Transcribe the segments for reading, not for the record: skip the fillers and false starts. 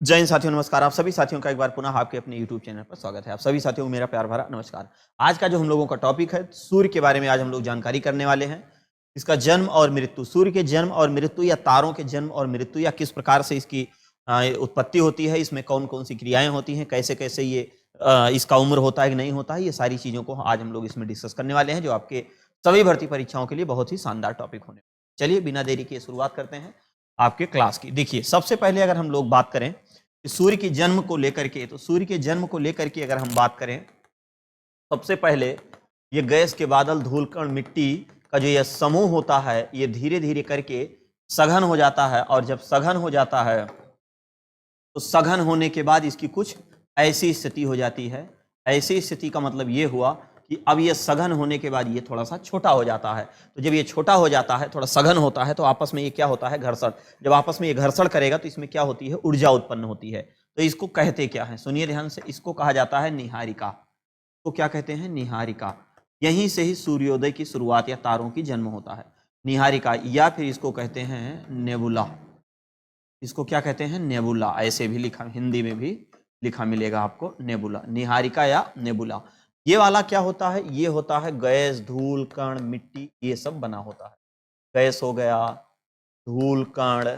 जय हिंद साथियों, नमस्कार। आप सभी साथियों का एक बार पुनः आपके अपने YouTube चैनल पर स्वागत है। आप सभी साथियों को मेरा प्यार भरा नमस्कार। आज का जो हम लोगों का टॉपिक है, सूर्य के बारे में आज हम लोग जानकारी करने वाले हैं। इसका जन्म और मृत्यु, सूर्य के जन्म और मृत्यु या तारों के जन्म और मृत्यु या किस प्रकार से इसकी उत्पत्ति होती है, इसमें कौन कौन सी क्रियाएं होती हैं, कैसे कैसे ये इसका उम्र होता है कि नहीं होता है, ये सारी चीज़ों को आज हम लोग इसमें डिस्कस करने वाले हैं, जो आपके सभी भर्ती परीक्षाओं के लिए बहुत ही शानदार टॉपिक होने। चलिए बिना देरी के शुरुआत करते हैं आपके क्लास की। देखिए, सबसे पहले अगर हम लोग बात करें सूर्य के जन्म को लेकर के, तो सूर्य के जन्म को लेकर के अगर हम बात करें, सबसे पहले ये गैस के बादल, धूल कण, मिट्टी का जो यह समूह होता है, ये धीरे धीरे करके सघन हो जाता है। और जब सघन हो जाता है तो सघन होने के बाद इसकी कुछ ऐसी स्थिति हो जाती है। ऐसी स्थिति का मतलब ये हुआ कि अब ये सघन होने के बाद ये थोड़ा सा छोटा हो जाता है। तो जब ये छोटा हो जाता है, थोड़ा सघन होता है, तो आपस में ये क्या होता है, घर्षण। जब आपस में ये घर्षण करेगा तो इसमें क्या होती है, ऊर्जा उत्पन्न होती है। तो इसको कहते क्या है, सुनिए ध्यान से, इसको कहा जाता है निहारिका। तो क्या कहते हैं, निहारिका। यहीं से ही सूर्योदय की शुरुआत या तारों की जन्म होता है, निहारिका। या फिर इसको कहते हैं नेबुला। इसको क्या कहते हैं, नेबुला। ऐसे भी लिखा, हिंदी में भी लिखा मिलेगा आपको, नेबुला, निहारिका या नेबुला। ये वाला क्या होता है, ये होता है गैस, धूल कण, मिट्टी, ये सब बना होता है। गैस हो गया, धूल कण,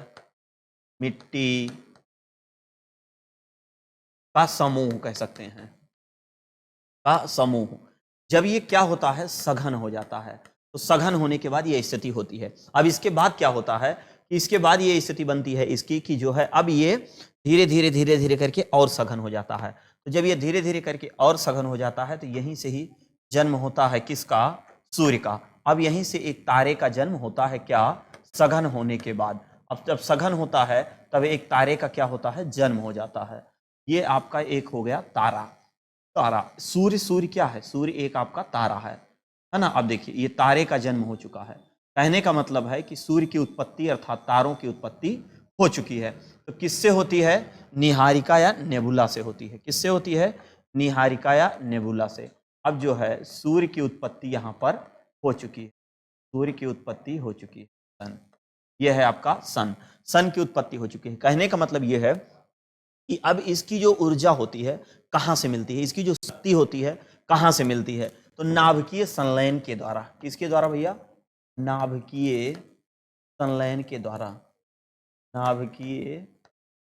मिट्टी का समूह कह सकते हैं, का समूह। जब ये क्या होता है, सघन हो जाता है, तो सघन होने के बाद ये स्थिति होती है। अब इसके बाद क्या होता है कि इसके बाद ये स्थिति बनती है इसकी कि जो है अब ये धीरे धीरे धीरे धीरे करके और सघन हो जाता है। तो जब ये धीरे धीरे करके और सघन हो जाता है तो यहीं से ही जन्म होता है किसका, सूर्य का। अब यहीं से एक तारे का जन्म होता है, क्या, सघन होने के बाद। अब जब सघन होता है तब एक तारे का क्या होता है, जन्म हो जाता है। ये आपका एक हो गया तारा। तारा, सूर्य, सूर्य क्या है, सूर्य एक आपका तारा है ना। अब देखिए, ये तारे का जन्म हो चुका है। कहने का मतलब है कि सूर्य की उत्पत्ति अर्थात तारों की उत्पत्ति हो चुकी है। तो किससे होती है, निहारिका या नेबुला से होती है। किससे होती है, निहारिका या नेबुला से। अब जो है सूर्य की उत्पत्ति यहाँ पर हो चुकी है, सूर्य की उत्पत्ति हो चुकी है। सन, यह है आपका सन। सन की उत्पत्ति हो चुकी है। कहने का मतलब यह है कि अब इसकी जो ऊर्जा होती है कहाँ से मिलती है, इसकी जो शक्ति होती है कहाँ से मिलती है, तो नाभिकीय संलयन के द्वारा। किसके द्वारा भैया, नाभिकीय संलयन के द्वारा। नाभिकीय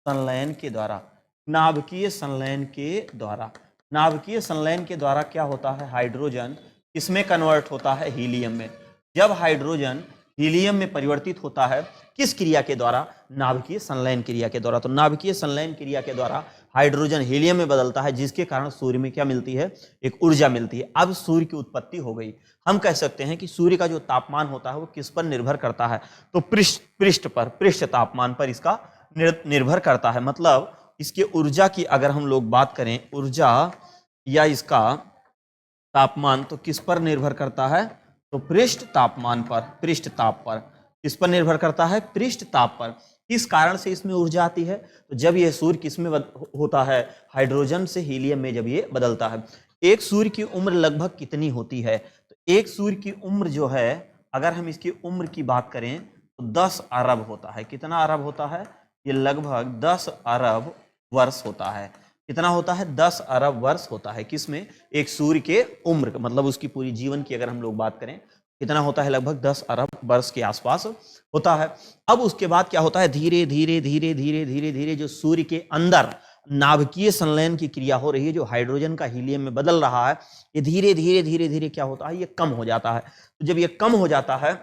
संलयन के द्वारा। नाभिकीय संलयन के द्वारा। नाभिकीय संलयन के द्वारा क्या होता है, हाइड्रोजन किसमें कन्वर्ट होता है, हीलियम में। जब हाइड्रोजन हीलियम में परिवर्तित होता है, किस क्रिया के द्वारा, नाभिकीय संलयन क्रिया के द्वारा। तो नाभिकीय संलयन क्रिया के द्वारा हाइड्रोजन हीलियम में बदलता है, जिसके कारण सूर्य में क्या मिलती है, एक ऊर्जा मिलती है। अब सूर्य की उत्पत्ति हो गई। हम कह सकते हैं कि सूर्य का जो तापमान होता है वो किस पर निर्भर करता है, तो पृष्ठ तापमान पर इसका निर्भर करता है। मतलब इसके ऊर्जा की अगर हम लोग बात करें, ऊर्जा या इसका तापमान, तो किस पर निर्भर करता है, तो पृष्ठ तापमान पर, पृष्ठ ताप पर। किस पर निर्भर करता है, पृष्ठ ताप पर। किस कारण से इसमें ऊर्जा आती है, तो जब यह सूर्य किस में होता है, हाइड्रोजन से हीलियम में जब ये बदलता है। एक सूर्य की उम्र लगभग कितनी होती है, तो एक सूर्य की उम्र जो है, अगर हम इसकी उम्र की बात करें तो 10 अरब होता है। कितना अरब होता है, ये लगभग 10 अरब वर्ष होता है। कितना होता है, 10 अरब वर्ष होता है। किसमें, एक सूर्य के उम्र, मतलब उसकी पूरी जीवन की अगर हम लोग बात करें, कितना होता है, लगभग 10 अरब वर्ष के आसपास होता है। अब उसके बाद क्या होता है, धीरे धीरे धीरे धीरे धीरे धीरे जो सूर्य के अंदर नाभिकीय संलयन की क्रिया हो रही है, जो हाइड्रोजन का हीलियम में बदल रहा है, ये धीरे धीरे धीरे धीरे क्या होता है, ये कम हो जाता है। तो जब ये कम हो जाता है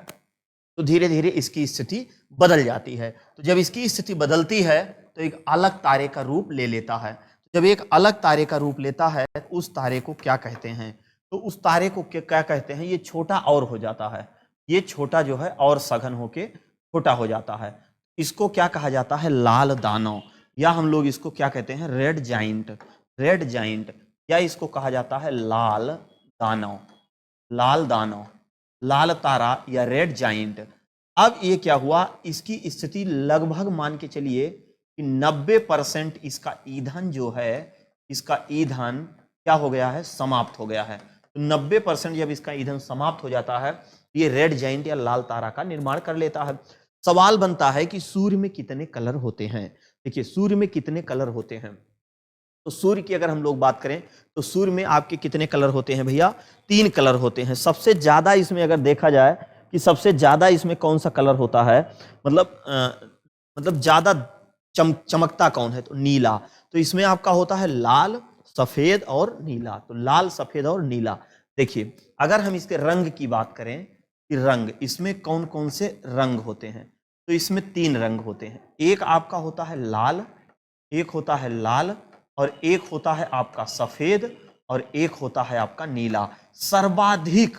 तो धीरे धीरे इसकी स्थिति बदल जाती है। तो जब इसकी स्थिति बदलती है तो एक अलग तारे का रूप ले लेता है। जब एक अलग तारे का रूप लेता है, उस तारे को क्या कहते हैं, तो उस तारे को क्या कहते हैं, ये छोटा और हो जाता है। ये छोटा जो है और सघन होके छोटा हो जाता है। इसको क्या कहा जाता है, लाल दानव, या हम लोग इसको क्या कहते हैं, रेड जाइंट। रेड जाइंट, या इसको कहा जाता है लाल दानव। लाल दानव, लाल तारा या रेड जाइंट। अब ये क्या हुआ, इसकी स्थिति लगभग मान के चलिए कि 90% इसका ईंधन जो है, इसका ईंधन क्या हो गया है, समाप्त हो गया है। तो 90% जब इसका ईंधन समाप्त हो जाता है, ये रेड जाइंट या लाल तारा का निर्माण कर लेता है। सवाल बनता है कि सूर्य में कितने कलर होते हैं। देखिए सूर्य में कितने कलर होते हैं, तो सूर्य की अगर हम लोग बात करें तो सूर्य में आपके कितने कलर होते हैं भैया, 3 कलर होते हैं। सबसे ज्यादा इसमें अगर देखा जाए कि सबसे ज्यादा इसमें कौन सा कलर होता है, मतलब ज्यादा चमकता कौन है, तो नीला। तो इसमें आपका होता है लाल, सफेद और नीला। तो लाल, सफेद और नीला। देखिए अगर हम इसके रंग की बात करें कि रंग इसमें कौन कौन से रंग होते हैं, तो इसमें 3 रंग होते हैं। एक आपका होता है लाल, एक होता है लाल, और एक होता है आपका सफेद, और एक होता है आपका नीला। सर्वाधिक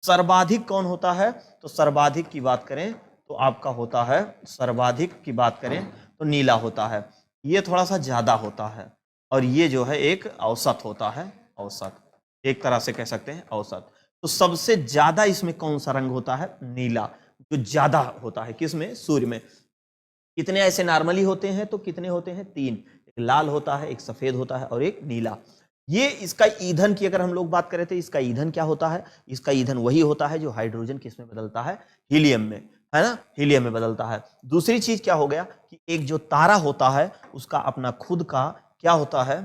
सर्वाधिक कौन होता है, तो सर्वाधिक की बात करें तो आपका होता है, सर्वाधिक की बात करें तो नीला होता है। ये थोड़ा सा ज्यादा होता है, और ये जो है एक औसत होता है, औसत, एक तरह से कह सकते हैं औसत। तो सबसे ज्यादा इसमें कौन सा रंग होता है, नीला, जो ज्यादा होता है किसमें, सूर्य में। कितने ऐसे नॉर्मली होते हैं, तो कितने होते हैं, 3। एक लाल होता है, एक सफेद होता है और एक नीला। ये इसका ईंधन की अगर हम लोग बात करें तो इसका ईंधन क्या होता है, इसका ईंधन वही होता है जो हाइड्रोजन किसमें बदलता है, हीलियम में, है ना, हीलियम में बदलता है। दूसरी चीज क्या हो गया कि एक जो तारा होता है उसका अपना खुद का क्या होता है,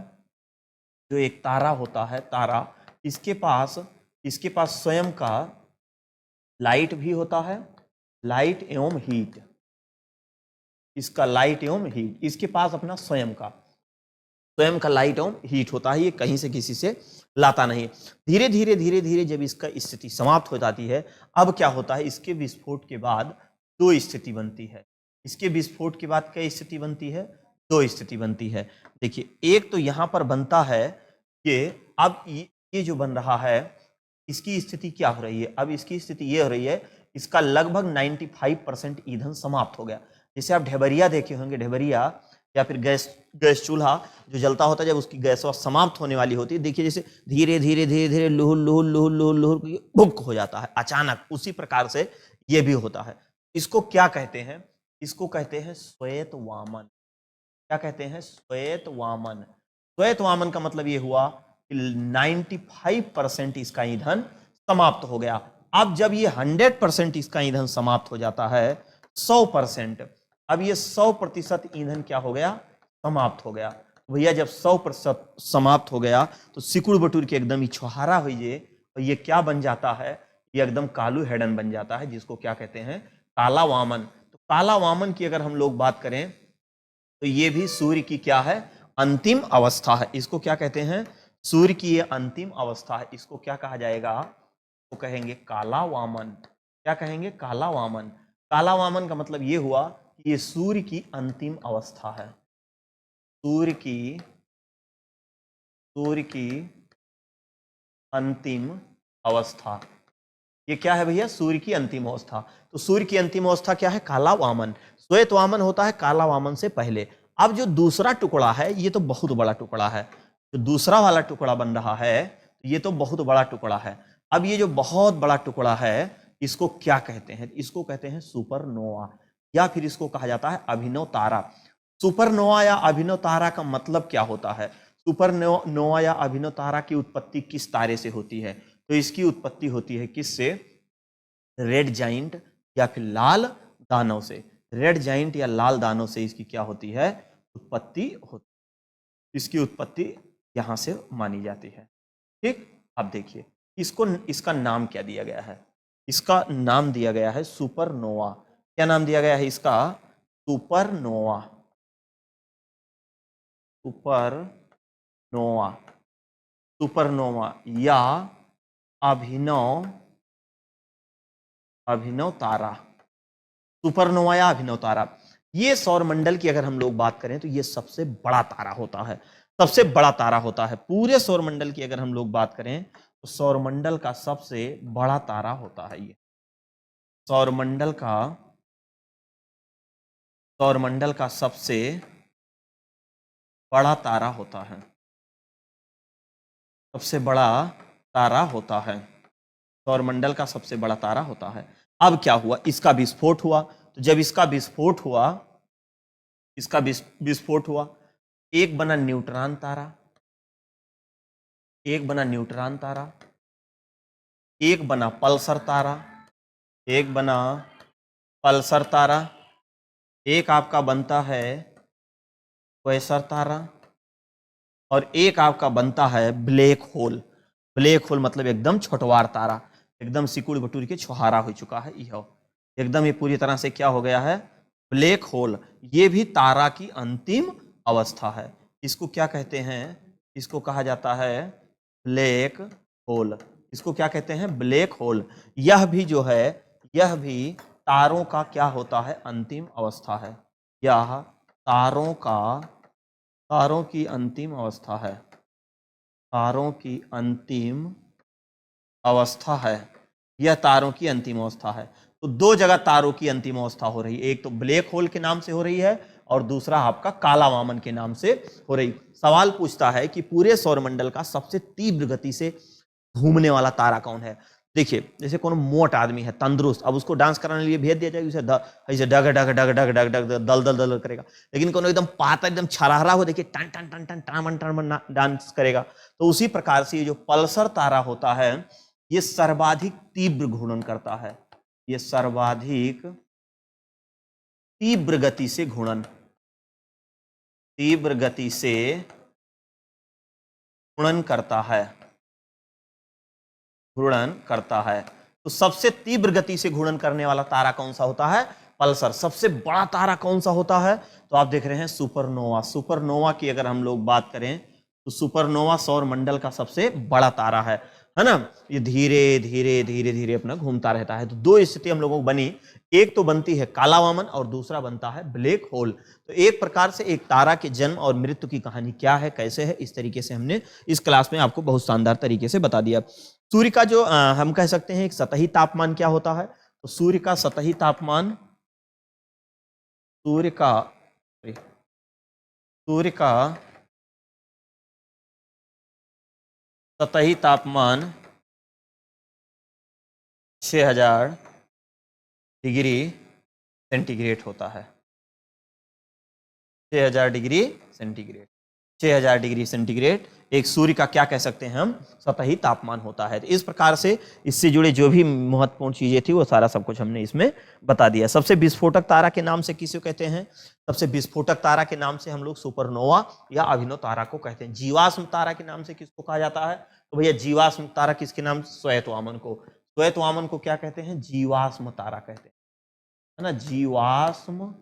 जो एक तारा होता है, तारा, इसके पास स्वयं का लाइट भी होता है, लाइट एवं हीट, इसका लाइट एवं हीट, इसके पास अपना स्वयं का लाइट एवं हीट होता है। ये कहीं से किसी से लाता नहीं। धीरे धीरे जब इसका स्थिति समाप्त हो जाती है, अब क्या होता है, इसके विस्फोट के बाद 2 स्थिति बनती है। इसके विस्फोट के बाद क्या स्थिति बनती है, 2 स्थिति बनती है। देखिए एक तो यहां पर बनता है कि अब ये जो बन रहा है, इसकी स्थिति क्या हो रही है, अब इसकी स्थिति ये हो रही है, इसका लगभग 95% ईंधन समाप्त हो गया। जैसे आप ढेबरिया देखे होंगे, ढेबरिया या फिर गैस चूल्हा जो जलता होता है, जब उसकी गैस समाप्त होने वाली होती है, देखिए जैसे धीरे धीरे लुहुल लुहुल लुहुल लुहुल लुहुल भुक हो जाता है अचानक, उसी प्रकार से ये भी होता है। इसको क्या कहते हैं, इसको कहते हैं श्वेत वामन। क्या कहते हैं, श्वेत वामन। श्वेत वामन का मतलब ये हुआ कि 95% इसका ईंधन समाप्त हो गया। अब जब ये 100% इसका ईंधन समाप्त हो जाता है, 100%, अब ये 100% ईंधन क्या हो गया, समाप्त हो गया। भैया जब 100% समाप्त हो गया तो सिकुड़ बटूर के एकदम ही छुहारा हुई, और ये क्या बन जाता है, ये एकदम कालू हेडन बन जाता है, जिसको क्या कहते हैं, काला वामन। तो काला वामन की अगर हम लोग बात करें तो ये भी सूर्य की क्या है, अंतिम अवस्था है। इसको क्या कहते हैं, सूर्य की ये अंतिम अवस्था है। इसको क्या कहा जाएगा, तो कहेंगे काला वामन। क्या कहेंगे, काला वामन। काला वामन का मतलब ये हुआ कि ये सूर्य की अंतिम अवस्था है। सूर्य की अंतिम अवस्था, ये क्या है भैया, सूर्य की अंतिम अवस्था। तो सूर्य की अंतिम अवस्था क्या है, काला वामन। श्वेत वामन होता है काला वामन से पहले। अब जो दूसरा टुकड़ा है, ये तो बहुत बड़ा टुकड़ा है। जो दूसरा वाला टुकड़ा बन रहा है, ये तो बहुत बड़ा टुकड़ा है। अब ये जो बहुत बड़ा टुकड़ा है, इसको क्या कहते हैं, इसको कहते हैं सुपरनोवा, या फिर इसको कहा जाता है अभिनव तारा। सुपरनोवा या अभिनव तारा का मतलब क्या होता है, सुपरनोवा या अभिनव तारा की उत्पत्ति किस तारे से होती है, तो इसकी उत्पत्ति होती है किससे, रेड जाइंट या फिर लाल दानव से। रेड जाइंट या लाल दानव से इसकी क्या होती है, उत्पत्ति होती है। इसकी उत्पत्ति यहां से मानी जाती है। ठीक, अब देखिए इसका नाम क्या दिया गया है, इसका नाम दिया गया है सुपरनोवा। क्या नाम दिया गया है इसका, सुपरनोवा। सुपरनोवा, सुपरनोवा या अभिनव तारा। सुपरनोवा या अभिनव तारा, ये सौरमंडल की अगर हम लोग बात करें तो ये सबसे बड़ा तारा होता है, सबसे बड़ा तारा होता है। पूरे सौरमंडल की अगर हम लोग बात करें तो सौरमंडल का सबसे बड़ा तारा होता है ये। सौरमंडल का सबसे बड़ा तारा होता है, सबसे बड़ा तारा होता है, सौरमंडल का सबसे बड़ा तारा होता है। अब क्या हुआ, इसका विस्फोट हुआ। तो जब इसका विस्फोट हुआ, एक बना न्यूट्रॉन तारा, एक बना न्यूट्रॉन तारा, एक बना पल्सर तारा, एक बना पल्सर तारा, एक आपका बनता है क्वेसर तारा और एक आपका बनता है ब्लैक होल। ब्लैक होल मतलब एकदम छोटवार तारा, एकदम सिकुड़ बटूर के छुहारा हो चुका है, यह एकदम ये पूरी तरह से क्या हो गया है, ब्लैक होल। ये भी तारा की अंतिम अवस्था है। इसको क्या कहते हैं, इसको कहा जाता है ब्लैक होल। इसको क्या कहते हैं, ब्लैक होल। यह भी जो है, यह भी तारों का क्या होता है, अंतिम अवस्था है। यह तारों की अंतिम अवस्था है, तारों की अंतिम अवस्था है। यह तारों की अंतिम अवस्था है। तो दो जगह तारों की अंतिम अवस्था हो रही है, एक तो ब्लैक होल के नाम से हो रही है और दूसरा आपका काला वामन के नाम से हो रही। सवाल पूछता है कि पूरे सौरमंडल का सबसे तीव्र गति से घूमने वाला तारा कौन है। देखिए, जैसे कोनो मोट आदमी है, तंदुरुस्त, अब उसको डांस कराने के लिए भेज दिया जाए, उसे ऐसे डग डग डग डग डग डग दल दल दल करेगा। लेकिन कोनो एकदम पाता, एकदम छरहरा हो, देखिए टन टन टन टन टामन टामन डांस करेगा। तो उसी प्रकार से ये जो पल्सर तारा होता है, ये सर्वाधिक तीव्र घूर्णन करता है। ये सर्वाधिक तीव्र गति से घूर्णन, तीव्र गति से घूर्णन करता है, घूर्णन करता है। तो सबसे तीव्र गति से घूर्णन करने वाला तारा कौन सा होता है, पल्सर। सबसे बड़ा तारा कौन सा होता है, तो आप देख रहे हैं सुपरनोवा। सुपरनोवा की अगर हम लोग बात करें तो सुपरनोवा सौर मंडल का सबसे बड़ा तारा है ना। ये धीरे धीरे धीरे धीरे अपना घूमता रहता है। तो दो स्थिति हम लोगों को बनी, एक तो बनती है काला वामन और दूसरा बनता है ब्लैक होल। तो एक प्रकार से एक तारा के जन्म और मृत्यु की कहानी क्या है, कैसे है, इस तरीके से हमने इस क्लास में आपको बहुत शानदार तरीके से बता दिया। सूर्य का जो हम कह सकते हैं एक सतही तापमान क्या होता है, तो सूर्य का सतही तापमान, सूर्य का सतही तापमान 6000 डिग्री सेंटीग्रेड होता है। 6000 डिग्री सेंटीग्रेड, 6000 डिग्री सेंटीग्रेड एक सूर्य का क्या कह सकते हैं हम, सतही तापमान होता है। तो इस प्रकार से इससे जुड़े जो भी महत्वपूर्ण चीजें थी वो सारा सब कुछ हमने इसमें बता दिया। सबसे विस्फोटक तारा के नाम से किसे कहते हैं, सबसे विस्फोटक तारा के नाम से हम लोग सुपरनोवा या अभिनव तारा को कहते हैं। जीवाश्म तारा के नाम से किसको कहा जाता है, तो भैया जीवाश्म तारा किसके नाम, श्वेत वामन को। श्वेत वामन को क्या कहते हैं, जीवाश्म तारा कहते हैं, है ना, जीवाश्म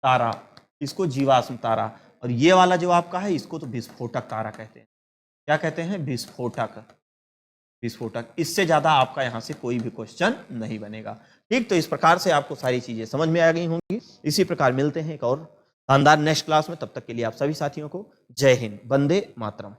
तारा, इसको जीवाश्म तारा। और ये वाला जो आपका है इसको तो विस्फोटक तारा कहते हैं। क्या कहते हैं, विस्फोटक, विस्फोटक। इससे ज्यादा आपका यहां से कोई भी क्वेश्चन नहीं बनेगा। ठीक, तो इस प्रकार से आपको सारी चीजें समझ में आ गई होंगी। इसी प्रकार मिलते हैं एक और शानदार नेक्स्ट क्लास में। तब तक के लिए आप सभी साथियों को जय हिंद, वंदे मातरम।